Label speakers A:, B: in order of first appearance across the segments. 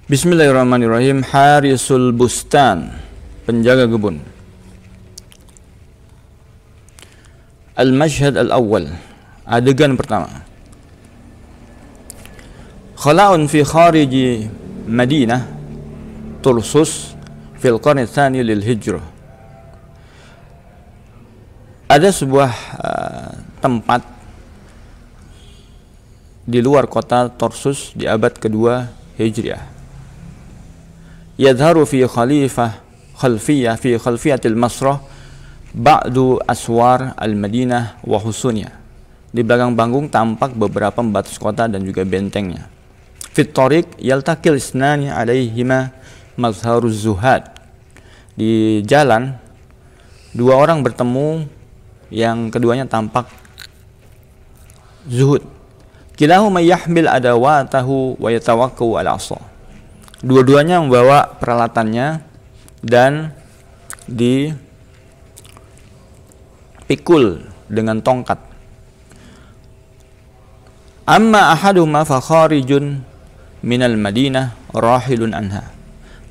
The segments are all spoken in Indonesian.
A: Bismillahirrahmanirrahim. Harisul bustan, penjaga kebun. Al-mashhad al-awwal, adegan pertama. Khala'un fi khariji Madinah Tursus fil qarni tsani lil hijrah. Ada sebuah tempat di luar kota Tarsus di abad kedua Hijriah. Yadharu fi khalfiyatil masrah ba'du aswar al-Madinah wa husunya. Di belakang panggung tampak beberapa pembatas kota dan juga bentengnya. Fit tariq yaltaqil isnani alaihima mazharuz zuhad. Di jalan dua orang bertemu yang keduanya tampak zuhud. Kilahuma yahmil adawatahu wa yatawakkau ala 'asa. Dua-duanya membawa peralatannya dan dipikul dengan tongkat. Amma ahaduhuma fa kharijun minal Madinah rahilun anha.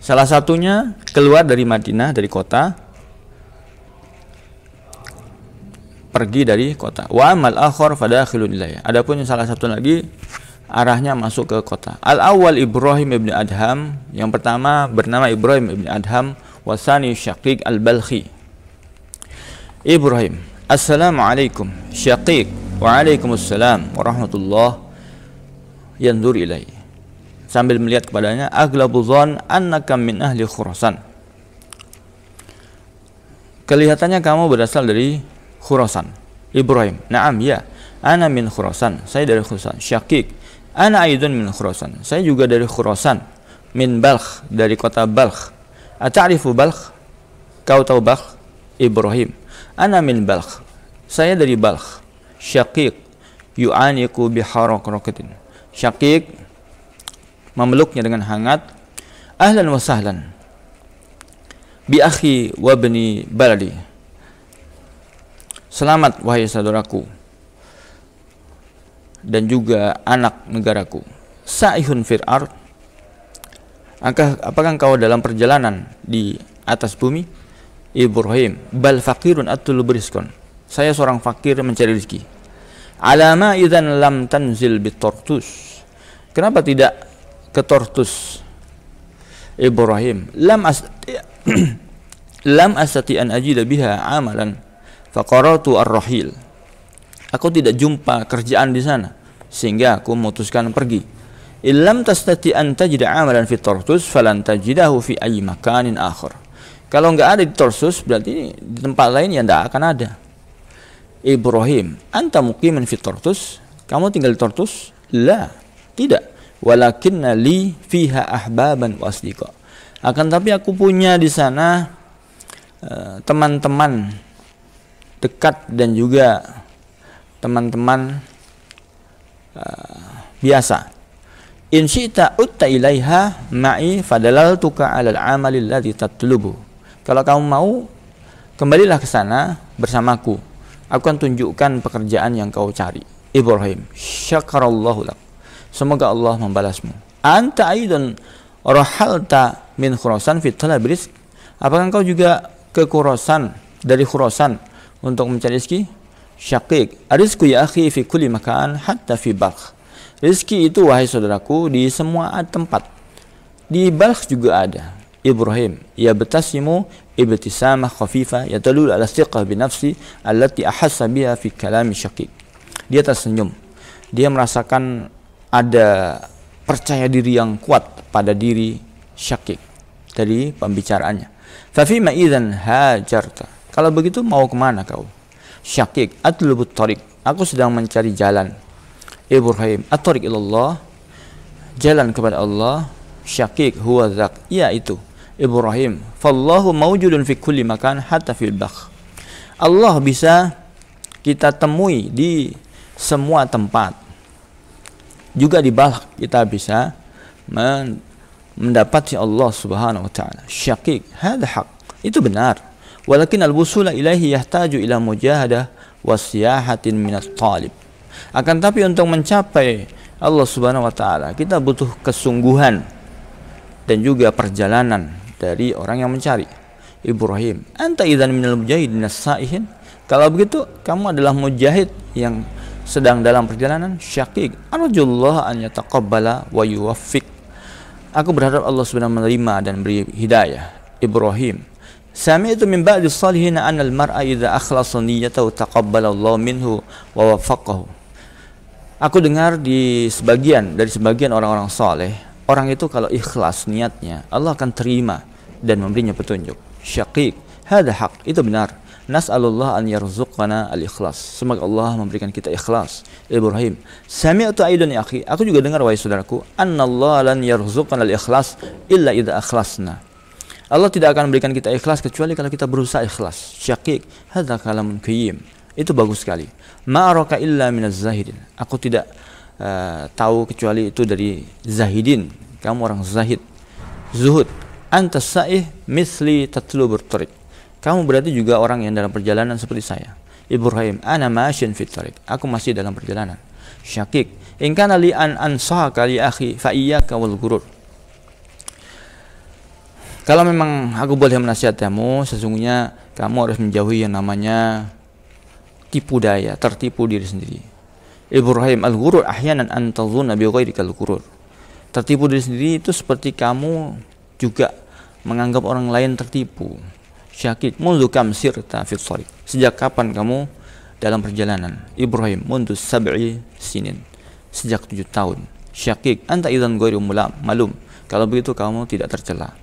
A: Salah satunya keluar dari Madinah, dari kota, pergi dari kota. Wa amal akhar fadakhilun ilayha. Adapun yang salah satu lagi arahnya masuk ke kota. Al-awwal Ibrahim ibn Adham, yang pertama bernama Ibrahim ibn Adham, wasani Syaqiq al-Balkhi. Ibrahim, assalamualaikum. Syaqiq, waalaikumsalam warahmatullah. Yanzur ilai, sambil melihat kepadanya. Aglabu dhann annaka min ahli Khurasan. Kelihatannya kamu berasal dari Khurasan. Ibrahim, na'am ya, ana min Khurasan, saya dari Khurasan. Syaqiq, ana aidun min Khurasan, saya juga dari Khurasan. Min Balkh, dari kota Balkh. Ata'rifu Balkh? Kau tahu Balkh? Ibrahim, ana min Balkh, saya dari Balkh. Syaqiq, yu'aniku biharaqraqatin. Syaqiq memeluknya dengan hangat. Ahlan wa sahlan bi akhi wa bani baladi. Selamat wahai saudaraku dan juga anak negaraku. Sa'ihun fil ard, apakah engkau dalam perjalanan di atas bumi? Ibrahim, bal faqirun atlubu rizqan, saya seorang fakir mencari rezeki. Alama idzan lam tanzil bit Tartus, kenapa tidak ke Tartus? Ibrahim, lam astati an ajida biha amalan faqaratu ar-rahil, aku tidak jumpa kerjaan di sana sehingga aku memutuskan pergi. Illam tastati an tajida amalan fi Tartus falan tajidahu fi ayyi makanin akhar. Kalau enggak ada di Tarsus, berarti di tempat lain ya enggak akan ada. Ibrahim, anta muqiman fi Tartus, kamu tinggal di Tartus? La, tidak. Walakinna li fiha ahbaban wa asdiqa, akan tapi aku punya di sana teman-teman dekat dan juga teman-teman biasa. In syi'ta utta ilaiha ma'i fadalaltuka 'alal 'amali alladhi tatlubu. Kalau kamu mau, kembalilah ke sana bersamaku. Aku akan tunjukkan pekerjaan yang kau cari. Ibrahim, syakarallahu lak, semoga Allah membalasmu. Anta aidan rahalta min Khurasan fi talab rizq, apakah engkau juga ke Khurasan, dari Khurasan untuk mencari rezeki? Syaqiq, arizku ya akhi fi kulli makan hatta fi Balkh. Rezeki itu wahai saudaraku di semua tempat. Di Balkh juga ada. Ibrahim, ya betasimu ibtisamah khafifah yadullu ala thiqah bi nafsi allati ahassa biha fi kalami Syaqiq. Dia tersenyum. Dia merasakan ada percaya diri yang kuat pada diri Syaqiq dari pembicaraannya. Fa fima idzan hajarta, kalau begitu mau kemana kau? Syaqiq, atlubut tariq, aku sedang mencari jalan. Ibrahim, at-tariq ilallah, jalan kepada Allah. Syaqiq, huwa dzak, ya itu. Ibrahim, fallahu mawjudun fi kulli makan hatta fil Balkh. Allah bisa kita temui di semua tempat. Juga di Balkh kita bisa mendapati Allah Subhanahu wa taala. Syaqiq, hadha haq, itu benar. Walakin al-wusula ilaihi yahtaju ila mujahadah wa siyahatin minat talib. Akan tapi untuk mencapai Allah Subhanahu wa taala kita butuh kesungguhan dan juga perjalanan dari orang yang mencari. Ibrahim, anta idzan minal mujahidin as-sa'ihin. Kalau begitu kamu adalah mujahid yang sedang dalam perjalanan. Syaqiq, arjullah an yataqabbala wa yuwaffiq. Aku berharap Allah Subhanahu menerima dan beri hidayah. Ibrahim, sami'tu min ba'di salihin anna al-mar'a idza akhlasa niyyatahu taqabbala Allah minhu wa waffaqahu. Aku dengar dari sebagian orang-orang saleh, orang itu kalau ikhlas niatnya, Allah akan terima dan memberinya petunjuk. Syaqiq, hada haq, itu benar. Nas'alullah an yarzuqana al-ikhlas. Semoga Allah memberikan kita ikhlas. Ibrahim, sami'tu aidan ya akhi, aku juga dengar wahai saudaraku, annallaha lan yarzuqana al-ikhlas illa idza akhlasna. Allah tidak akan memberikan kita ikhlas kecuali kalau kita berusaha ikhlas. Syaqiq, hadza kalamun qayyim. Itu bagus sekali. Ma'araka illa minaz zahidin. Aku tidak tahu kecuali itu dari zahidin. Kamu orang zahid, zuhud. Anta sa'ih misli tatlubur tariq. Kamu berarti juga orang yang dalam perjalanan seperti saya. Ibrahim, ana masyin fit tariq. Aku masih dalam perjalanan. Syaqiq, in kana li an ansahaka li akhi fa iyyaka wal ghurur. Kalau memang aku boleh menasihatimu, sesungguhnya kamu harus menjauhi yang namanya tipu daya, tertipu diri sendiri. Ibrahim, al-ghurur ahyanan an tadhunna bi ghairikal ghurur. Tertipu diri sendiri itu seperti kamu juga menganggap orang lain tertipu. Syaqiq, mundu kam sirta fi shariq. Sejak kapan kamu dalam perjalanan? Ibrahim, mundu sab'i sinin. Sejak 7 tahun. Syaqiq, anta idzan ghairu malum. Kalau begitu kamu tidak tercela.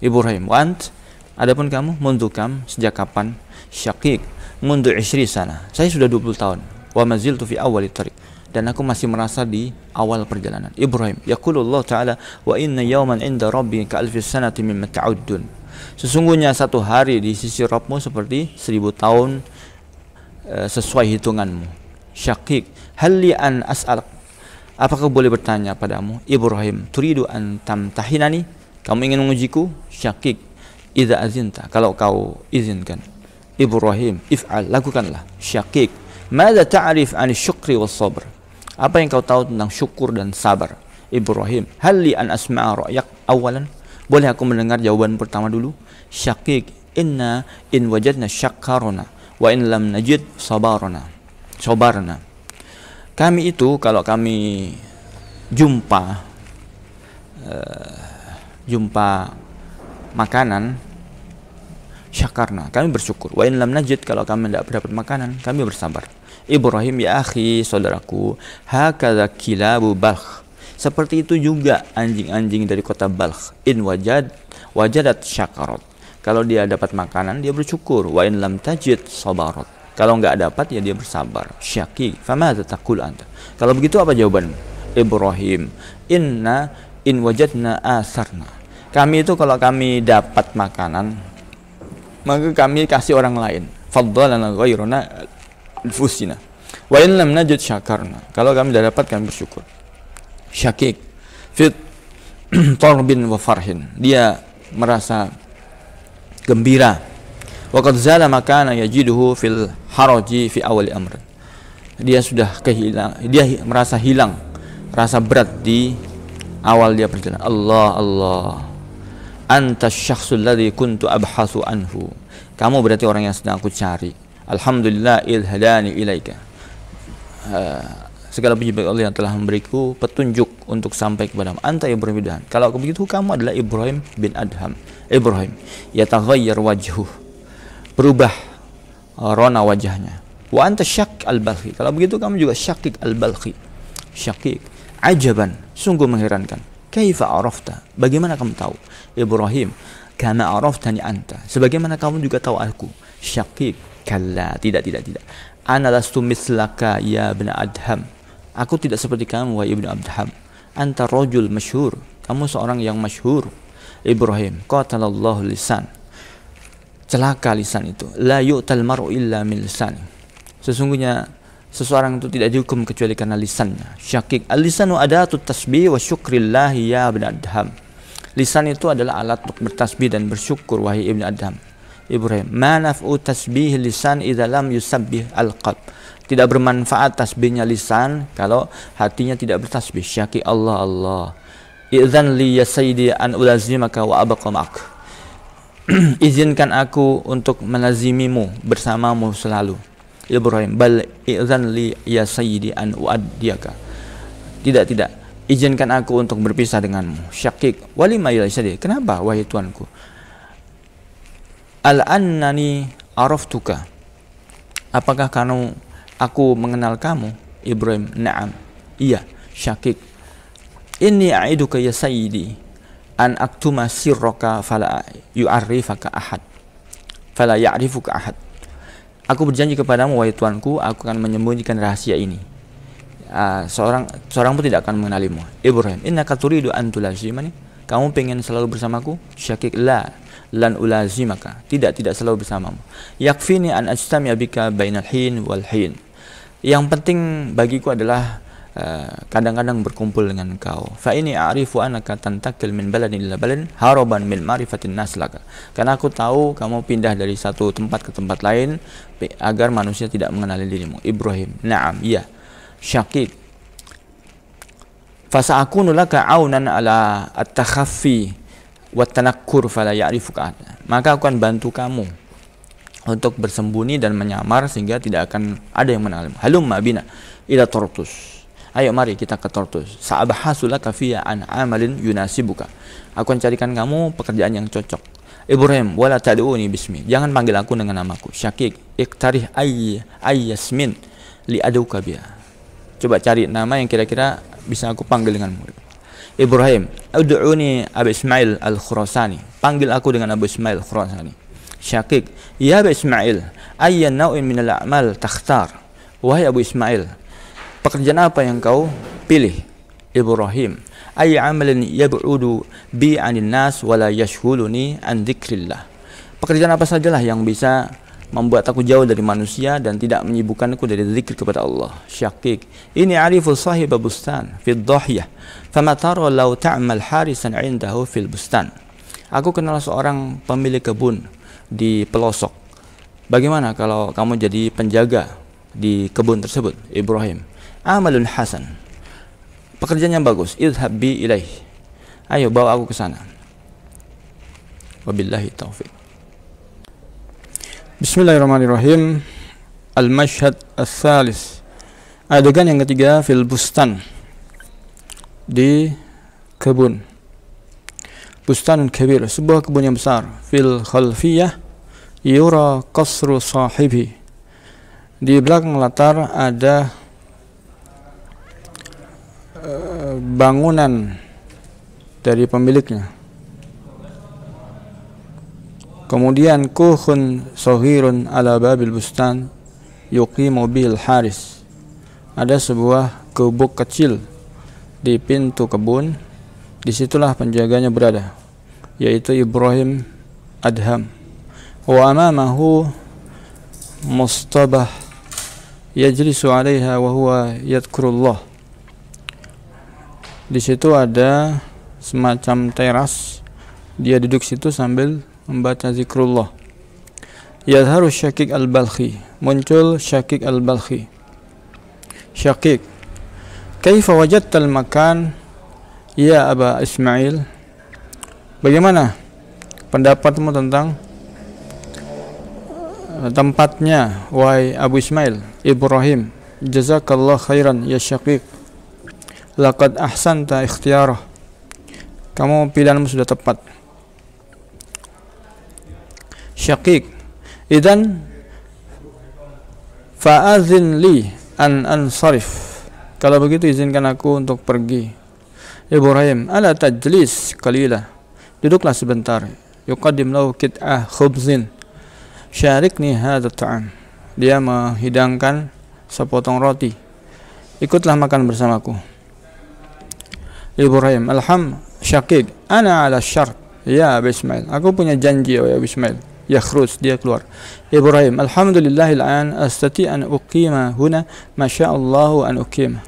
A: Ibrahim, wa ant, adapun kamu, mundu kam, sejak kapan? Syaqiq, mundu 20 sana. Saya sudah 20 tahun. Wa maziltu fi awwali tariq. Dan aku masih merasa di awal perjalanan. Ibrahim, yaqulullah ta'ala, wa inna yawman inda rabbika ka alfi sanati mimma ta'uddun. Sesungguhnya satu hari di sisi Rabbmu seperti 1000 tahun sesuai hitunganmu. Syaqiq, halli an as'alak. Apakah boleh bertanya padamu? Ibrahim, turidu an tamtahinani. Kamu ingin mengujiku? Syaqiq, idza azinta, kalau kau izinkan. Ibrahim, if'al, lakukanlah. Syaqiq, madza ta'rif 'ani syukri was sabr? Apa yang kau tahu tentang syukur dan sabar? Ibrahim, halli an asma'a ra'yak awalan. Boleh aku mendengar jawaban pertama dulu? Syaqiq, inna in wajadna syakkaruna wa in lam najid sabarna. Kami itu kalau kami jumpa makanan, syakarna, kami bersyukur. Wa in lam najid, kalau kami tidak dapat makanan, kami bersabar. Ibrahim, ya akhi, saudaraku, hakadza kilabu balkh. Seperti itu juga anjing-anjing dari kota Balkh. In wajadat syakarat. Kalau dia dapat makanan, dia bersyukur. Wa in lam tajid sabarat. Kalau enggak dapat, ya dia bersabar. Syaqiq, famadza taqul anta? Kalau begitu apa jawabanmu? Ibrahim, inna in wajadna asarna. Kami itu kalau kami dapat makanan, maka kami kasih orang lain. Faddalana ghairuna anfusina. Wa in lam najid syakarna. Kalau kami tidak dapat, kami bersyukur. Syaqiq, fit tarbin wa farhin. Dia merasa gembira. Wa qad zala makana yajiduhu fil haraji fi awal amr. Dia sudah dia merasa hilang rasa berat di awal dia perjalanan. Allah, anta syakhsul ladzi kuntu abhasu anhu. Kamu berarti orang yang sedang aku cari. Alhamdulillah il hadani ilaika. Segala puji bagi Allah yang telah memberiku petunjuk untuk sampai kepadamu. Anta Ibrahim bin Adham. Kalau begitu kamu adalah Ibrahim bin Adham. Ibrahim, yataghayyar wajhuh. Berubah rona wajahnya. Wa anta Syaqiq al-Balkhi. Kalau begitu kamu juga Syaqiq al-Balkhi. Syaqiq, ajaban, sungguh mengherankan. Kaifa arafta? Bagaimana kamu tahu? Ibrahim, kama araftani anta. Sebagaimana kamu juga tahu aku. Syaqiq, kalla, tidak. Ana lastu mislaka ya ibn Adham. Aku tidak seperti kamu, wahai ibnu Adham. Anta rajul masyhur. Kamu seorang yang masyhur. Ibrahim, qatalallahu lisan. Celaka lisan itu. La yu'tal mar'u illa min lisan. Sesungguhnya seseorang itu tidak dihukum kecuali karena lisannya. Syaqiq, al-lisanu adatu tasbih wa syukrillah ya ibn Adham. Lisan itu adalah alat untuk bertasbih dan bersyukur, wahai ibnu Adham. Ibrahim, ma naf'u tasbih lisan idza lam yusabbih al-qalb. Tidak bermanfaat tasbihnya lisan kalau hatinya tidak bertasbih. Syaqiq, Allah, Idzan li ya sayyidi an ulazimaka wa abqa ma'ak. Izinkan aku untuk melazimimu, bersamamu selalu. Ibrahim, bal idzan li ya sayyidi an uaddiyaka. Tidak, izinkan aku untuk berpisah denganmu. Syakik, walima ya sayyidi. Kenapa wahai tuanku? Al-annani araftuka. Apakah aku mengenal kamu? Ibrahim, na'am. Iya. Syakik, inni a'iduka ya sayyidi an aktuma sirraka fala yu'arrifaka ahad. Fala ya'rifuka ahad. Aku berjanji kepadamu wahai tuanku, aku akan menyembunyikan rahasia ini. Seorang pun tidak akan mengenalimu. Ibrahim, innaka turidu an tulazimani. Kamu pengen selalu bersamaku? Syakik, la lan ulazimaka. Tidak selalu bersamamu. Yakfini an ajtami'a bika bainal hin wal hin. Yang penting bagiku adalah kadang-kadang berkumpul dengan engkau. Fa ini a'rifu annaka tantakil min baladin ila baladin haraban min ma'rifatin nas laka. Karena aku tahu kamu pindah dari satu tempat ke tempat lain agar manusia tidak mengenali dirimu. Ibrahim, na'am, iya. Syakik, fa sa'akunu laka aunan ala at-takhaffi wa tanakkur fala ya'rifuka. Maka aku akan bantu kamu untuk bersembunyi dan menyamar sehingga tidak akan ada yang mengenalimu. Halumma bina ila Tartus. Ayo mari kita ke Tartus. Sa'abahasu laka fiyya an amalin yunasibuka. Aku akan carikan kamu pekerjaan yang cocok. Ibrahim, wala tad'uni bismi. Jangan panggil aku dengan namaku. Syakik, iktarih ayyasmin li aduka biha. Coba cari nama yang kira-kira bisa aku panggil denganmu. Ibrahim, ud'uni Abu Ismail al-Khurasani. Panggil aku dengan Abu Ismail al-Khurasani. Syakik, ya Abu Ismail, ayyan naw'in minal a'mal takhtar. Wahai Abu Ismail, pekerjaan apa yang kau pilih? Ibrahim, ay amalin yab'udu bi 'anil nas wala yashghuluni an dzikrillah. Pekerjaan apa sajalah yang bisa membuat aku jauh dari manusia dan tidak menyibukkanku dari zikir kepada Allah. Syakik, ini arifu sahiba bustan fi dhahiyah fama tara law ta'mal harisan 'indahu fil bustan. Aku kenal seorang pemilik kebun di pelosok. Bagaimana kalau kamu jadi penjaga di kebun tersebut? Ibrahim, amalun hasan. Pekerjaan yang bagus. Idhab bi ilaih. Ayo bawa aku ke sana. Wabillahi taufik. Bismillahirrahmanirrahim. Al-mashhad al-thalith. Adegan yang ketiga fil bustan. Di kebun. Bustanun kabir, sebuah kebun yang besar. Fil khalfiyah yura qasru sahibi. Di belakang latar ada bangunan dari pemiliknya. Kemudian kuhun saghirun ala babil bustan yuqimu bihil haris. Ada sebuah gubuk kecil di pintu kebun. Disitulah penjaganya berada, yaitu Ibrahim Adham. Wa amamahu mustabah yajlisu 'alaiha wa huwa yadhkurullah. Di situ ada semacam teras. Dia duduk situ sambil membaca zikrullah. Yadharu Syakik al-Balkhi. Muncul Syakik al-Balkhi. Syakik, kaifa wajadta al-makan ya Aba Ismail? Bagaimana pendapatmu tentang tempatnya wahai Abu Ismail? Ibrahim, jazakallah khairan ya Syakik, laqad ahsanta ikhtiyarah. Kamu pilihanmu sudah tepat. Syakik, idan fa'adzin li an ansarif. Kalau begitu izinkan aku untuk pergi. Ibrahim, ala tajlis qalila. Duduklah sebentar. Yuqaddim lahu kit'ah khubzin. Syarikni hadha ta'am. Dia menghidangkan sepotong roti. Ikutlah makan bersamaku. Ibrahim, Syakik, ana ala syart ya Abu Ismail. Aku punya janji ya Abu Ismail. Yakhruj, dia keluar. Ibrahim, alhamdulillahil an astati an uqima huna ma sya'allahu an uqima.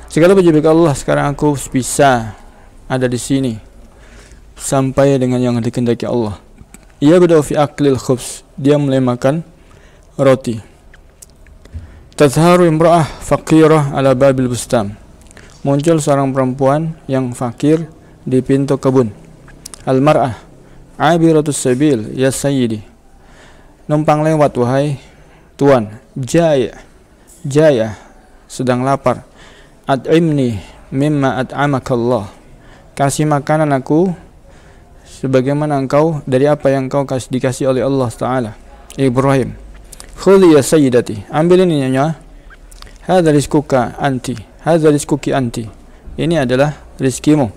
A: Segala puji bagi Allah, sekarang aku bisa ada di sini sampai dengan yang dikehendaki Allah. Ia berdua fi aklil khubz, dia mulai makan roti. Tazharu imra'ah faqirah ala babil bustan
B: muncul seorang perempuan yang fakir di pintu kebun. Al-mar'ah abiratus sabil ya sayyidi, numpang lewat wahai tuan. Jaya sedang lapar. At'imni mimma at'amakallah, kasih makanan aku sebagaimana engkau dari apa yang engkau dikasih oleh Allah Ta'ala. Ibrahim, khudhi ya sayyidati, ambil ini nyonya. Hadza rizquka anti, hadza rizquki anti, ini adalah rizkimu.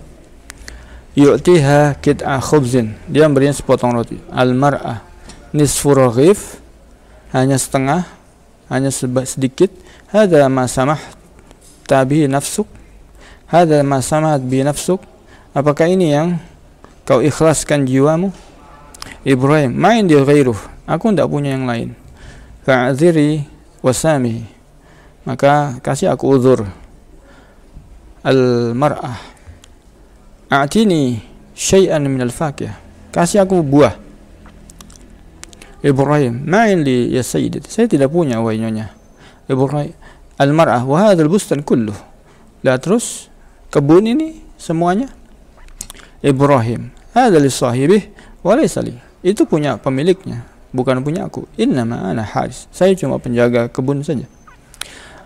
B: Yu'tiha kit'a khubzin, dia memberinya sepotong roti. Al-mar'ah nisfu raghif, hanya setengah, hanya sedikit. Hadza ma samahta bihi nafsuk, hadza ma samahat bihi nafsuk, apakah ini yang kau ikhlaskan jiwamu? Ibrahim, ma indi ghairuh, aku tidak punya yang lain. Fa'adhiri wasamihi, maka kasih aku uzur. Al-mar'ah a'tini syai'an minal fakih, kasih aku buah. Ibrahim, ma indi ya sayyidati, saya tidak punya wahai nyonya. Ibrahim, al-mar'ah wa hadzal bustan kulluh, lah terus kebun ini semuanya. Ibrahim, hadza li sahibih wa laysa li, itu punya pemiliknya, bukan punya aku. Innama ana haris, saya cuma penjaga kebun saja.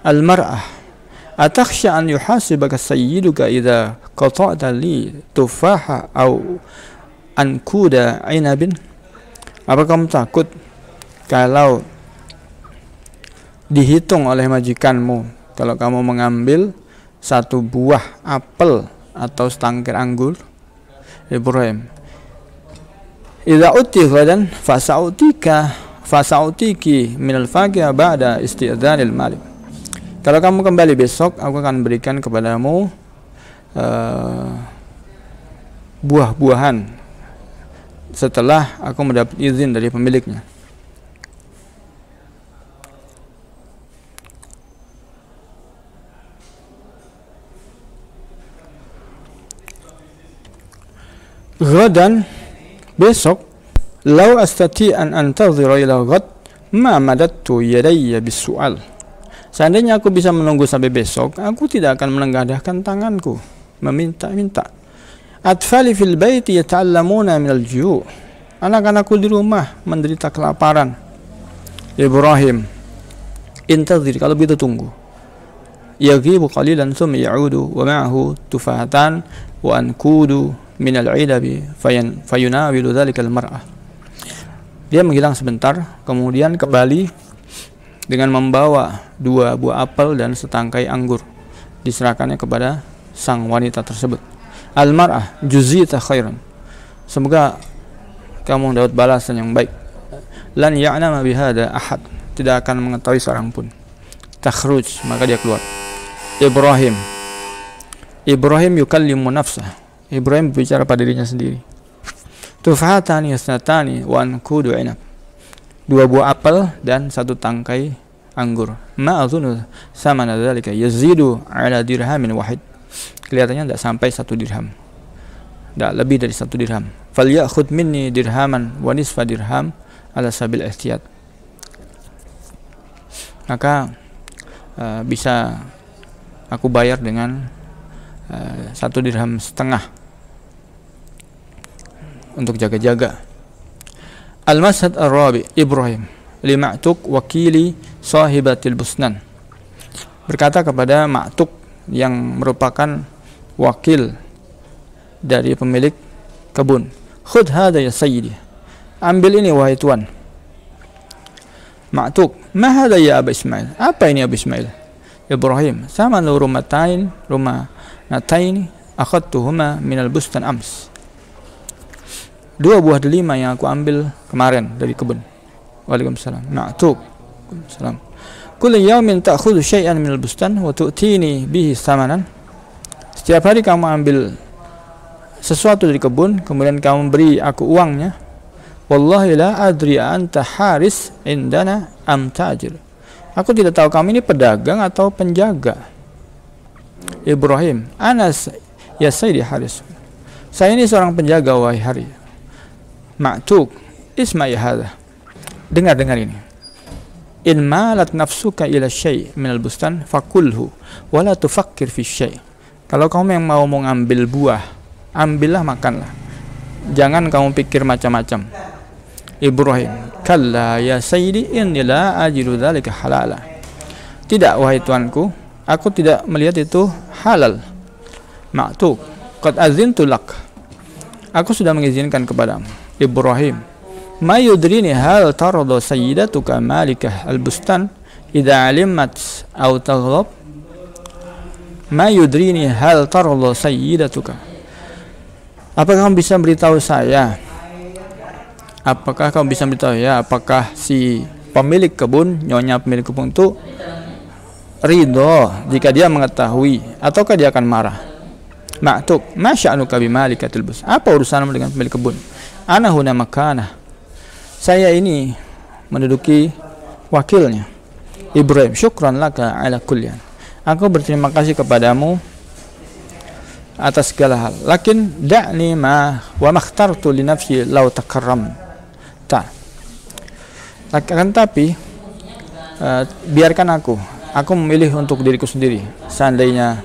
B: Al-mar'ah atakhsha an yuhasibaka sayyiduka idza qata'ta li tufaha au ankuda inabin, apa kamu takut kalau dihitung oleh majikanmu kalau kamu mengambil satu buah apel atau setangkir anggur? Ibrahim, idza uti ghadan fasa'utiki minal faqiha ba'da isti'dzanil malik, kalau kamu kembali besok aku akan berikan kepadamu buah-buahan setelah aku mendapat izin dari pemiliknya. Ghadan, besok. Lau astati an antadhira ila ghad ma madattu yadayya bisu'al, seandainya aku bisa menunggu sampai besok, aku tidak akan menengadahkan tanganku meminta-minta. Atfali fil baiti yata'allamuna minal ju', anak-anakku di rumah menderita kelaparan. Ibrahim, intadhir, kalau begitu tunggu. Yaghibu qalilan thumma ya'udu wa ma'ahu tufahatan wa ankudu minal idabi fayunawilu dhalikal mar'ah, dia menghilang sebentar kemudian kembali dengan membawa 2 buah apel dan setangkai anggur, diserahkannya kepada sang wanita tersebut. Al-mar'ah juzita khairan, semoga kamu dapat balasan yang baik. Lan ya'lama bihada ahad, tidak akan mengetahui seorang pun. Takhruj, maka dia keluar. Ibrahim yukallimu nafsah, Ibrahim berbicara pada dirinya sendiri. Tufahatani yasnatani wa ankudu inab, 2 buah apel dan 1 tangkai anggur. Ma azunu samana dzalika yazidu ala dirhamin wahid, kelihatannya tidak sampai 1 dirham, tidak lebih dari 1 dirham. Falyakhudh minni dirhaman wa nisfa dirham ala sabil ihtiyat, maka bisa aku bayar dengan 1 dirham setengah untuk jaga-jaga. Al-Masad Ar-Rabi, Ibrahim li Ma'tuk wakili sahibatil busnan, berkata kepada Ma'tuk yang merupakan wakil dari pemilik kebun. Khudh hadha ya sayyidi, ambil ini wahai tuan. Ma'tuk, ma hadha ya Aba Ismail, apa ini Abu Ismail? Ibrahim, sama rumataini akhadtuhuma minal bustan ams, 2 buah delima yang aku ambil kemarin dari kebun. Waalaikumsalam. Ma'tuk, salam. Kullu yawmin ta'khudhu syai'an minal bustan wa tu'tini bihi thamanan, setiap hari kamu ambil sesuatu dari kebun kemudian kamu beri aku uangnya. Wallahi la adri anta haris indana am tajir, aku tidak tahu kamu ini pedagang atau penjaga. Ibrahim, Anas ya sayyidi haris, saya ini seorang penjaga wahai hari. Ma'tuk, isma'i hadha, dengar ini. In malat nafsuka ila syai' minal bustan fakulhu wa la tufakkir fi syai', Kalau kamu yang mau mengambil buah, ambillah, makanlah. Jangan kamu pikir macam-macam. Ibrahim, kalla ya sayyidi inni la ajidu dzalika halala. Tidak, wahai tuanku, aku tidak melihat itu halal. Ma'tuk, qad azintu lak. Aku sudah mengizinkan kepadamu. Ibrahim, ma yudrini hal tarada sayyidatuka malikah al-bustan idza alimat aw taghlab. Ma yudrini hal tarada sayyidatuka. Apakah kamu bisa beritahu saya? Apakah kamu bisa beritahu ya, apakah si pemilik kebun, nyonya pemilik kebun itu ridho jika dia mengetahui, ataukah dia akan marah? Ma'tuk, ma sya'nuka bimalikatil bus. Apa urusanmu dengan pemilik kebun? Ana huna makanah. Saya ini menduduki wakilnya. Ibrahim, syukran laka ala kullian. Aku berterima kasih kepadamu atas segala hal. Lakin da'ni ma wa makhtartu li nafsi law takarram. Akan tapi biarkan aku memilih untuk diriku sendiri seandainya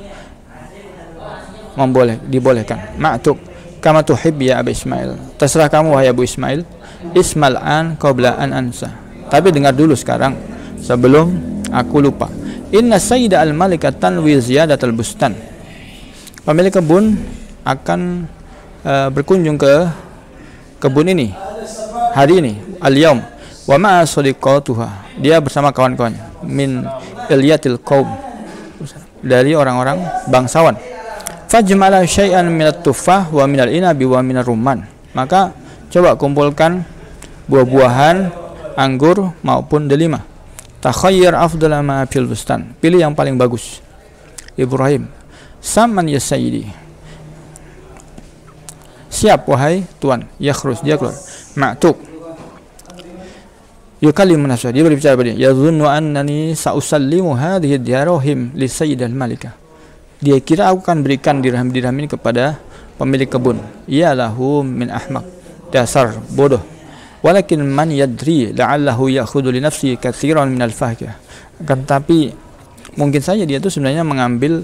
B: dibolehkan. Ma'tuk kama tuhib ya Abu Ismail. Terserah kamu wahai Abu Ismail. Ismal an qabla an ansa. Tapi dengar dulu sekarang sebelum aku lupa. Inna sayyida al-malika tanwi ziyadatal bustan. Pemilik kebun akan berkunjung ke kebun ini hari ini, al-yaum, wa ma'a sadiqatuha. Dia bersama kawan-kawannya min ilyatil qaum, dari orang-orang bangsawan. Fajmala syai'an minat tufah wa minal inabi wa minar rumman. Maka coba kumpulkan buah-buahan, anggur maupun delima. Takhayyar afdala ma fil bustan. Pilih yang paling bagus. Ibrahim, saman ya sayyidi. Siap wahai tuan. Yakhrus, dia keluar. Ma'tuk, yukallimu nafsahu, dia berbicara pada dia. Yadhunnu annani sa'usallimu hadhihi dirahim li sayyidil malika. Dia kira aku akan berikan dirham-dirham ini kepada pemilik kebun. Ya lahu min ahmaq, dasar bodoh. Walakin man yadri la'allahu ya'khudhu li nafsihi katsiran min al-fahkah. Akan tapi mungkin saja dia itu sebenarnya mengambil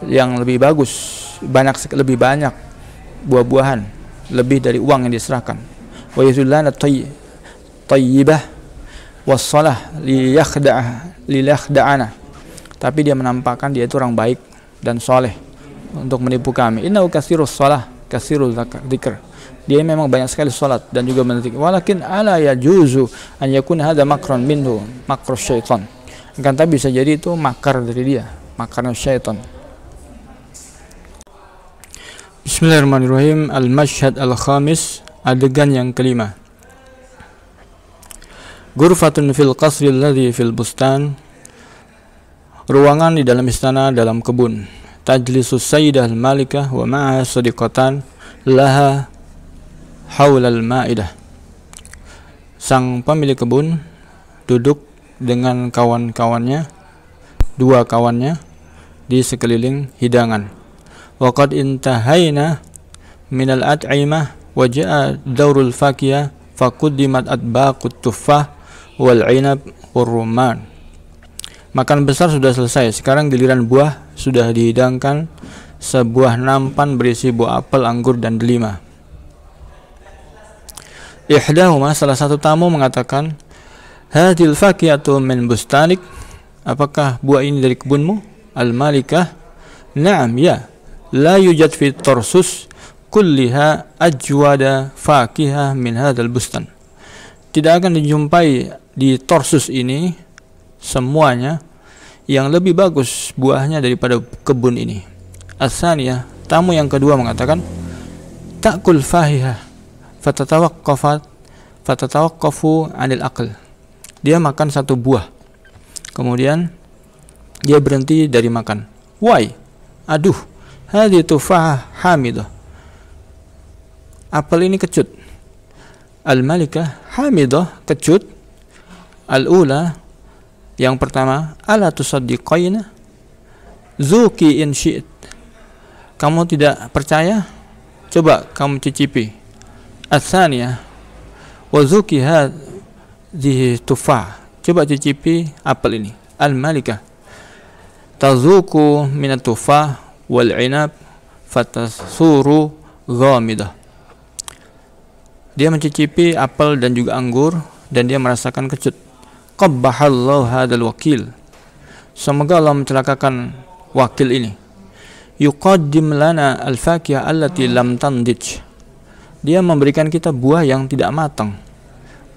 B: yang lebih bagus, lebih banyak buah-buahan, lebih dari uang yang diserahkan. Wa yuzulana tayyibah wassalah liyakhda'ana. Tapi dia menampakkan dia itu orang baik dan soleh untuk menipu kami. Innahu katsirus shalah katsirul dzikr. Dia memang banyak sekali salat dan juga berzikir. Walakin ala yajuzu an yakuna hadza makran minhu, makru syaitan. Kan tapi bisa jadi itu makar dari dia, makarnya syaitan. Bismillahirrahmanirrahim. Al-mashhad al-khamis, adegan yang kelima. Ghurfatun fil qasri alladhi fil bustan. Ruangan di dalam istana dalam kebun. Tajlisus sayyidah al-malikah wa ma'a sadiqatan laha haula al-ma'idah. Sang pemilik kebun duduk dengan kawan-kawannya, dua kawannya, di sekeliling hidangan. Waqad intahayna minal at'imah wa ja'a daurul fakiyah faquddimat atbaqut tuffah wal 'inab war rumman. Makan besar sudah selesai, sekarang giliran buah sudah dihidangkan. Sebuah nampan berisi buah apel, anggur dan delima. Ihdahuma, salah satu tamu mengatakan, hadhil fakiyatu min bustanik. Apakah buah ini dari kebunmu? Al-malikah, na'am ya. La yujad fi tarsus kulliha ajwada fakihah min hadzal bustan. Tidak akan dijumpai di Tarsus ini semuanya yang lebih bagus buahnya daripada kebun ini. As-saniyah, tamu yang kedua mengatakan, ta'kul fahihah fatatawaqqafu 'anil aql. Dia makan satu buah, kemudian dia berhenti dari makan. Why? Aduh, hadhihi tufah hamidah. Apel ini kecut. Al-malikah hamidah, kecut. Al-ula, yang pertama, ala tusaddiqaina zuki in syi'it. Kamu tidak percaya? Coba kamu cicipi. Ats-tsaniyah, wa zuki hadhihi tufah. Coba cicipi apel ini. Al-malikah tazuku minat tufah wal 'inab fatasuru ghamidah. Dia mencicipi apel dan juga anggur dan dia merasakan kecut. Qabbahallahu hadzal wakil. Semoga Allah mencelakakan wakil ini. Yuqaddim lana al-fakihah allati lam tandij. Dia memberikan kita buah yang tidak matang.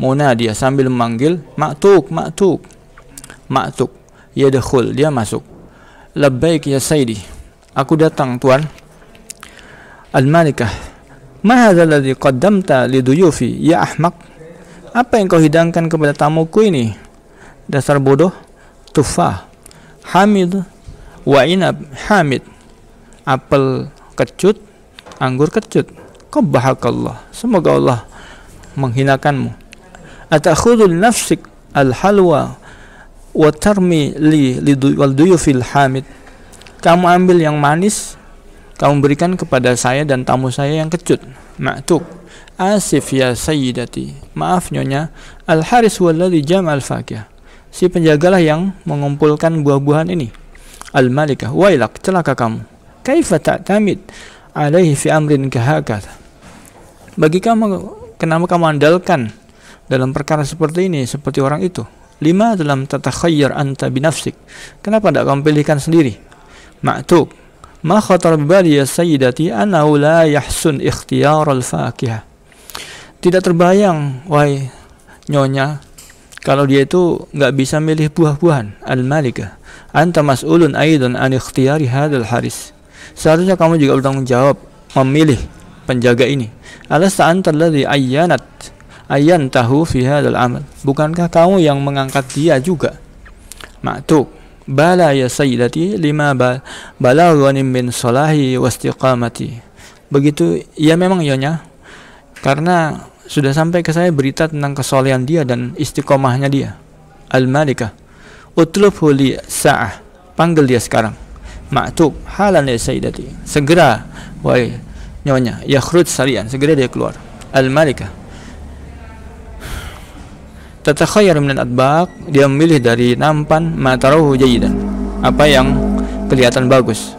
B: Muna dia sambil memanggil, ma'tuk, ma'tuk. Ma'tuk, yadkhul, dia masuk. Labbaik ya sayyidi, aku datang tuan. Al-malikah, ma hadzal ladzi qaddamta liduyufi ya ahmaq. Apa yang kau hidangkan kepada tamuku ini? Dasar bodoh. Tufah, hamid, wa inab, hamid. Apel kecut, anggur kecut. Qabbahakallah, semoga Allah menghinakanmu. Atakhudhu li nafsik al-halwa wa tarmi li wal duyufil hamid. Kamu ambil yang manis, kamu berikan kepada saya dan tamu saya yang kecut. Ma'tuk, asif ya sayyidati, maaf nyonya. Al-haris walladhi jama'al fakihah, si penjagalah yang mengumpulkan buah-buahan ini. Al-malikah, wailak, celaka kamu. Kaifa ta'tamid alaihi fi amrin kahakata. Bagi kamu, kenapa kamu andalkan dalam perkara seperti ini, seperti orang itu? Lima dalam tatakhayyar anta binafsik, kenapa tidak kamu pilihkan sendiri? Ma'tuk, ma khatar bibali ya sayyidati annahu la yahsun ikhtiyar al-fakihah. Tidak terbayang, wahai nyonya, kalau dia itu nggak bisa milih buah-buahan. Al-malikah, anta mas'ulun aidan an ikhtiyari hadzal haris. Seharusnya kamu juga bertanggung jawab memilih penjaga ini. Alasta anta alladhi ayyantahu fi hadzal amal. Bukankah kamu yang mengangkat dia juga? Ma'tuk, bala ya sayyidati lima balaghani min salahi wa istiqamati. Begitu, ya memang nyonya, karena sudah sampai ke saya berita tentang kesolehan dia dan istiqomahnya dia. Al-malikah, utlubhu li sa'ah, panggil dia sekarang. Ma'tuk, halan ya sayyidati, segera wahai nyonya. Yakhruj sarian, segera dia keluar. Al-malikah, tatakhayyar min al-adbaq, dia memilih dari nampan ma tarahu jayidan, apa yang kelihatan bagus.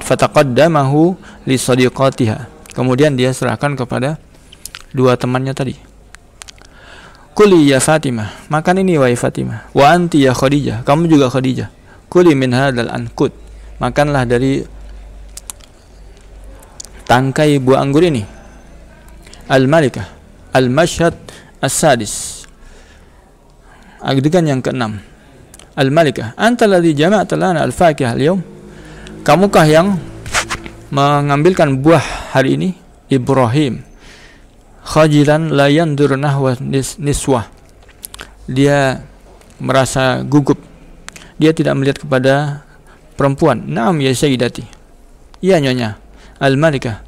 B: Fataqaddamahu li sadiqatiha, kemudian dia serahkan kepada dua temannya tadi. Kuli ya Fatimah, makan ini wahai Fatimah. Wa anti ya Khadijah, kamu juga Khadijah. Kuli min hadzal ankut, makanlah dari tangkai buah anggur ini. Al-malikah, al-mashhad as-sadis, adegan yang ke-6. Al-malikah, anta alladhi jama'ta lana al-fakihah al-yawm. Kamukah yang mengambilkan buah hari ini? Ibrahim, khajilan la yandur nahwa niswah, dia merasa gugup, dia tidak melihat kepada perempuan. Naam ya sayyidati, ya nyonya. Al-malikah,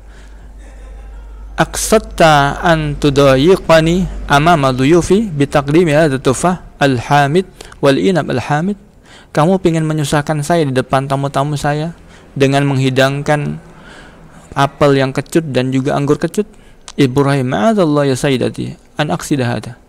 B: aqsatta an tudayiqani amama duyufi bitaqdimi hadha tufah al-hamid wal inab al-hamid. Kamu ingin menyusahkan saya di depan tamu-tamu saya dengan menghidangkan apel yang kecut dan juga anggur kecut. Ibrahim, ma'adallah ya sayyidati an aqsida hada.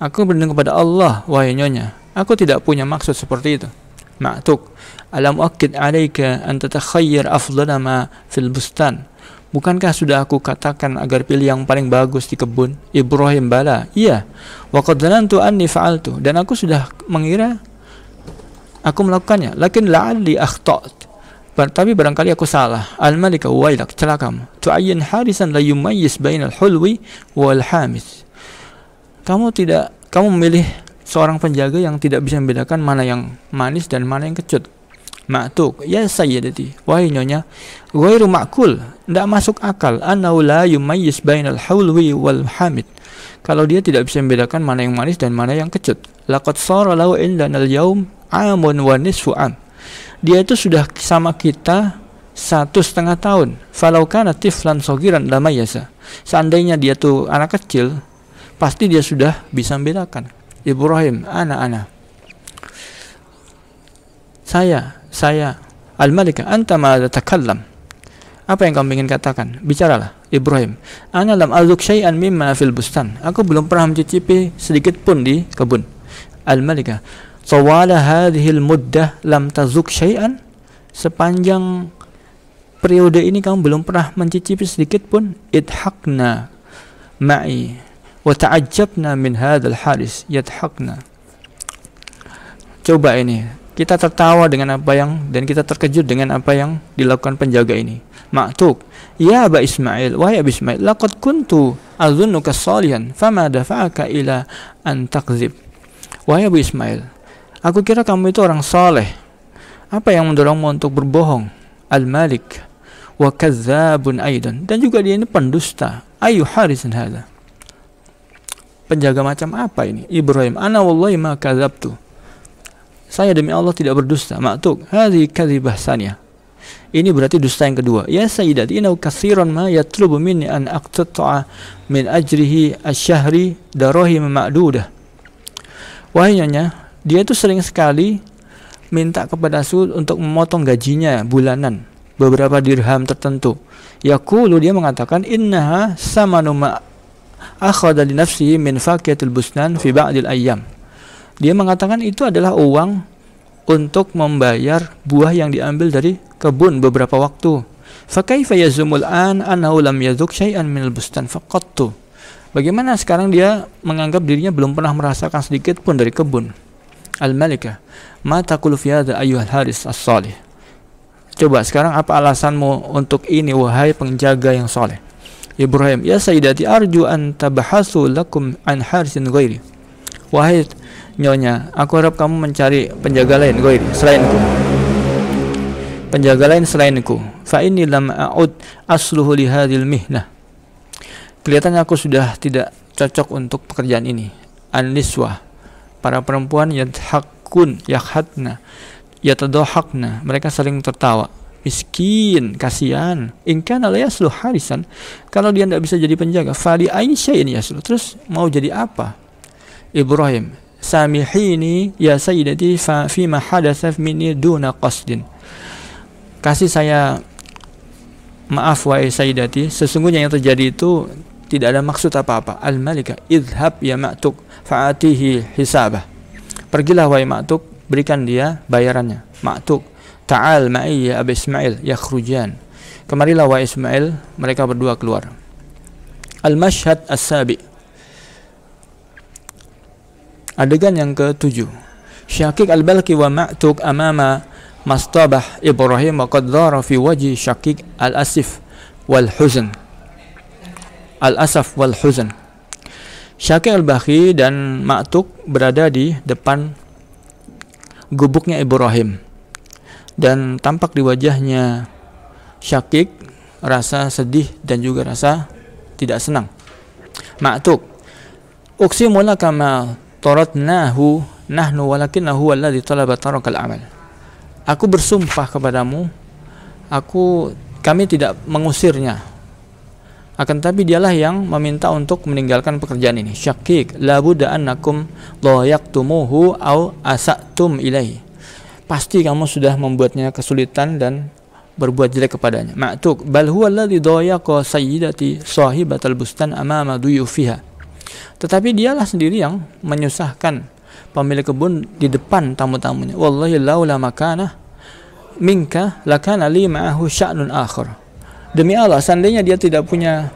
B: Aku berlindung kepada Allah wahai nyonya, aku tidak punya maksud seperti itu. Ma'tuk, alam uakkid alaika an tatakhayyar afdala ma fil bustan. Bukankah sudah aku katakan agar pilih yang paling bagus di kebun? Ibrahim, bala, iya. Wa qad zanantu anni fa'altu, dan aku sudah mengira aku melakukannya. Lakin la'alli akhta'tu, tapi barangkali aku salah. Al-malikah, wailak, celakamu. Tu'ayyin harisan la yumayyiz bainal hulwi wal hamis. Kamu memilih seorang penjaga yang tidak bisa membedakan mana yang manis dan mana yang kecut. Ma'tuk, ya sayyidati, wahai nyonya, ghairu ma'kul, tidak masuk akal. Annahu la yumayyiz bainal hulwi wal hamid, kalau dia tidak bisa membedakan mana yang manis dan mana yang kecut. Laqad sara lahu indana al-yawm amun wa nisfu am, dia itu sudah sama kita 1,5 tahun. Falau kana tiflan sogiran lamayasa, seandainya dia tuh anak kecil, pasti dia sudah bisa membedakan. Ibrahim, ana saya. Al-malikah, anta ma tatakallam, apa yang kamu ingin katakan? Bicaralah. Ibrahim, ana lam azuk syai'an mimma fil bustan, aku belum pernah mencicipi sedikit pun di kebun. Al-malikah, tawala hadhil muddah lam tazuk syai'an, sepanjang periode ini kamu belum pernah mencicipi sedikit pun. Idhaqna ma'i wa ta'ajjabna min hadzal haris yadhaqna. Coba ini, kita tertawa dengan apa yang, dan kita terkejut dengan apa yang dilakukan penjaga ini. Ma'tuk, ya Aba Ismail, wahai Abi Ismail, laqad kuntu azunnuka salihan, fama dafa'aka ila an takzib. Wahai Abu Ismail, aku kira kamu itu orang saleh. Apa yang mendorongmu untuk berbohong? Al-Malik wa kadzabun aidan, dan juga dia ini pendusta. Ayu harisin hadza. Penjaga macam apa ini? Ibrahim, ana wallahi ma kadzabtu. Saya demi Allah tidak berdusta. Ma'tuk, hadhi kadzibah saniyah. Ini berarti dusta yang kedua. Ya sayyidati, innahu katsiran ma yatlubu minni an aqta'a min ajrihi asy-syahri darahim ma'dudah. Wahai nyonya, dia itu sering sekali minta kepada Rasul untuk memotong gajinya bulanan, beberapa dirham tertentu. Yaqulu, dia mengatakan, innaha samanu ma akhadha li nafsihi min faqiyatil busnan fi ba'dil ayyam. Dia mengatakan itu adalah uang untuk membayar buah yang diambil dari kebun beberapa waktu. Fa kaifa yazumul an annahu lam yadhuk syai'an minal bustan faqattu. Bagaimana sekarang dia menganggap dirinya belum pernah merasakan sedikit pun dari kebun. Al-Malikah, ma taqulu fi hadza ayyuhal haris as-salih. Coba sekarang apa alasanmu untuk ini wahai penjaga yang saleh? Ibrahim, ya sayyidati arju an tabahasu lakum an harisin ghairi. Wahai nyonya, aku harap kamu mencari penjaga lain selainku. Penjaga lain selainku. Fa inni lam a'ud asluhu li hadhil mihnah. Kelihatannya aku sudah tidak cocok untuk pekerjaan ini. An-niswah, para perempuan yakhadna, yatadahakna, mereka sering tertawa. Miskin, kasihan. In kana la yasluh harisan, kalau dia tidak bisa jadi penjaga, fali ain syai'in yasluh. Terus mau jadi apa? Ibrahim, samihini ya sayyidati fa fi ma hadatsa minni duna qasdin. Kasih saya maaf wahai sayyidati, sesungguhnya yang terjadi itu tidak ada maksud apa-apa. Al-Malika, idhab ya Ma'tuk fa'atihi hisabah. Pergilah wahai Ma'tuk, berikan dia bayarannya. Ma'tuk, ta'al ma'i ya Abi Ismail yakhrujan. Kemarilah wahai Ismail, mereka berdua keluar. Al-Mashhad as-Sabi. Adegan yang ke-7. Syakik al-Balki wa Ma'tuk amama mastabah Ibrahim wa qad dhara fi wajhi Syakik al-asif wal huzn. Al-asaf wal huzn. Syakik al-Balki dan Ma'tuk berada di depan gubuknya Ibrahim, dan tampak di wajahnya Syakik rasa sedih dan juga rasa tidak senang. Ma'tuk, uqsimu laka ma taratnahu nahnu walakinahu alladhi talaba tarakal amal. Aku bersumpah kepadamu, kami tidak mengusirnya, akan tapi dialah yang meminta untuk meninggalkan pekerjaan ini. Syakik, la budda annakum dhayaktumuhu aw asatum ilaihi. Pasti kamu sudah membuatnya kesulitan dan berbuat jelek kepadanya. Ma'tuk, bal huwa alladhi dhayaqa sayyidati sahibatal bustan amama duyufiha. Tetapi dialah sendiri yang menyusahkan pemilik kebun di depan tamu-tamunya. Wallahi laula makanah minka lakana li ma'ahu sya'nun akhar. Demi Allah, seandainya dia tidak punya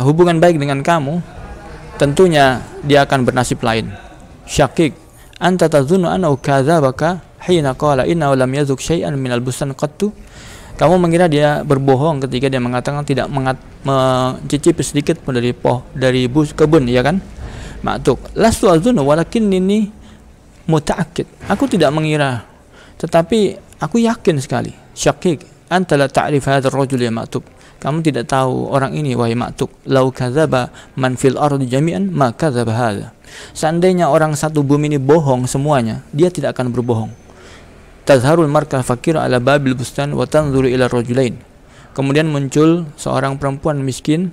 B: hubungan baik dengan kamu, tentunya dia akan bernasib lain. Syakik, anta tadhunnu annahu kadzabaka hina qala innahu lam yazuk syai'an minal bustan qattu. Kamu mengira dia berbohong ketika dia mengatakan tidak mencicipi sedikit pun dari kebun, ya kan? Ma'tuk, lastu azunnu walakinnini muta'akkid. Aku tidak mengira, tetapi aku yakin sekali. Syakik, anta la ta'rif hadzal rajul ya Ma'tuk. Kamu tidak tahu orang ini wahai Ma'tuk. Lau kadzaba man fil ardi jami'an ma kadzaba hadza. Seandainya orang satu bumi ini bohong semuanya, dia tidak akan berbohong. Tazharul markah fakir ala babil bustan wa tanzuru ila rajulain. Kemudian muncul seorang perempuan miskin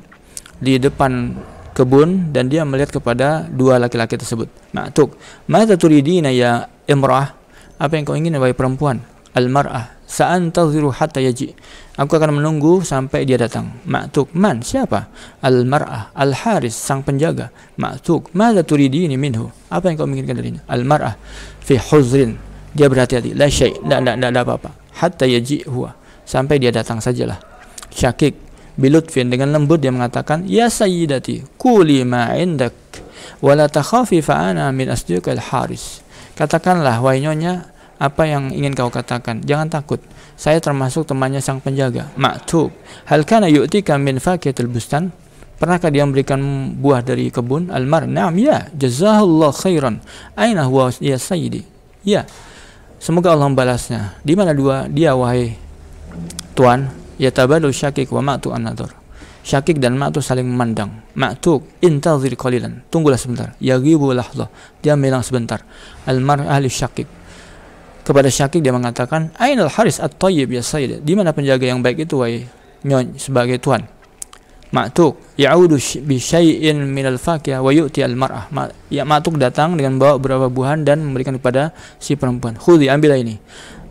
B: di depan kebun dan dia melihat kepada dua laki-laki tersebut. Ma'tuk, madza turidina ya imra'ah? Apa yang kau ingin wahai perempuan? Al-mar'ah, sa'antaziru hatta yaji. Aku akan menunggu sampai dia datang. Ma'tuk, man, siapa? Al-mar'ah, al-haris, sang penjaga. Ma'tuk, madza turidini minhu? Apa yang kau inginkan darinya? Al-mar'ah fi huzrin. Dia berhati-hati, la syai', tidak apa-apa. Hatta yaji huwa,
A: sampai dia datang sajalah. Syakik bilutfin, dengan lembut dia mengatakan, ya sayyidati kuli ma indak wala takhafi fa ana min asdiqil haris. Katakanlah wahai nyonya apa yang ingin kau katakan, jangan takut, saya termasuk temannya sang penjaga. Maktub, hal kana yu'tika min fakiyatil bustan, pernahkah dia memberikan buah dari kebun? Al-mar, na'am ya, jazahullah khairan, aina huwa ya sayyidi, ya, semoga Allah membalasnya. Di mana dia wahai tuan? Ya tabadu syakik wa ma'tu an-nadhar, Syakik dan Ma'tu saling memandang. Ma'tu, intazir qalilan, tunggulah sebentar. Yaghibu lahzah, dia menghilang sebentar. Al-mar ahli Syakik, kepada Syakik dia mengatakan, ainal haris at-tayyib ya sayyid, di mana penjaga yang baik itu wahai nyonya sebagai tuan? Ma'tu ya'udu bi syai'in minal fakiyah wa yu'ti al-mar'ah. Ya, Ma'tu datang dengan bawa beberapa buahan dan memberikan kepada si perempuan. Khudhi, ambillah ini.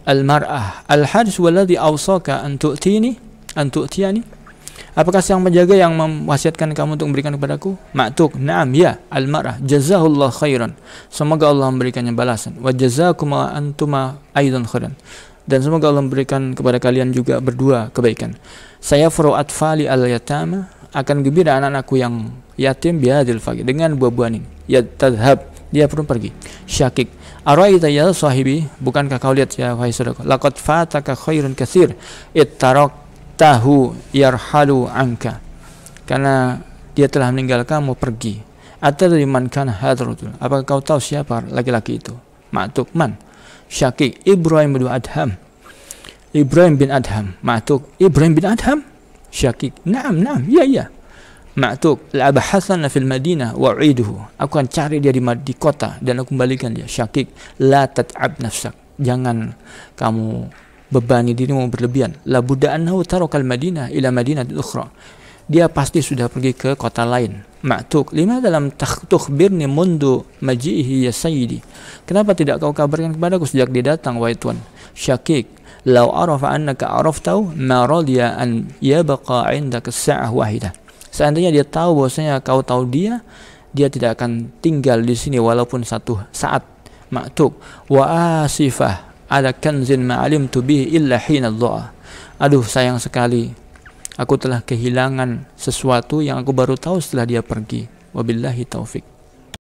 A: Al-mar'ah al-haris walladhi awsaka an tu'tini an tu'tiyani, apakah sang penjaga yang mewasiatkan kamu untuk memberikan kepadaku? Ma'tuk, na'am ya, al-mar'ah jazahullah khairan, semoga Allah memberikannya balasan. Wa jazakum antuma aidan khairan, dan semoga Allah memberikan kepada kalian juga berdua kebaikan. Saya furu atfali al-yatama, akan gembira anak-anakku yang yatim bihadil faqir, dengan buah-buahan ini. Ya tadhhab, dia pun pergi. Syakik, araita ya sahibi, bukankah kau lihat ya wahai saudaraku, laqad fataka khairun katsir tahu yarhalu anka, karena dia telah meninggal kamu pergi. Atadri man kana hadzal rajul, apakah kau tahu siapa laki-laki itu? Ma'tuk, man? Syakik, Ibrahim bin Adham. Ibrahim bin Adham. Ma'tuk, Ibrahim bin Adham? Syakik, na'am ya. Ma'tuk, la'abahathana fil madinah wa'u'iduhu, aku akan cari dia di kota dan aku kembalikan dia. Syakik, la tat'ab nafsak, jangan kamu bebani dirimu berlebihan. La budda annahu tarakal madinah ila madinatil ukhra, dia pasti sudah pergi ke kota lain. Ma'tuk, lima dalam tukhbirni mundu maji'ihi ya sayyidi, kenapa tidak kau kabarkan kepadaku sejak dia datang wahai tuan? Syakik, law arafa annaka araftau ma radiya an yabqa 'indaka sa'ah wahidah, seandainya dia tahu bahwasanya kau tahu dia tidak akan tinggal di sini walaupun satu saat. Ma'tuk, wa asifah ada kanzin ma'alimtu bihi illa hina dha'a, aduh sayang sekali, aku telah kehilangan sesuatu yang aku baru tahu setelah dia pergi. Wabillahi taufik.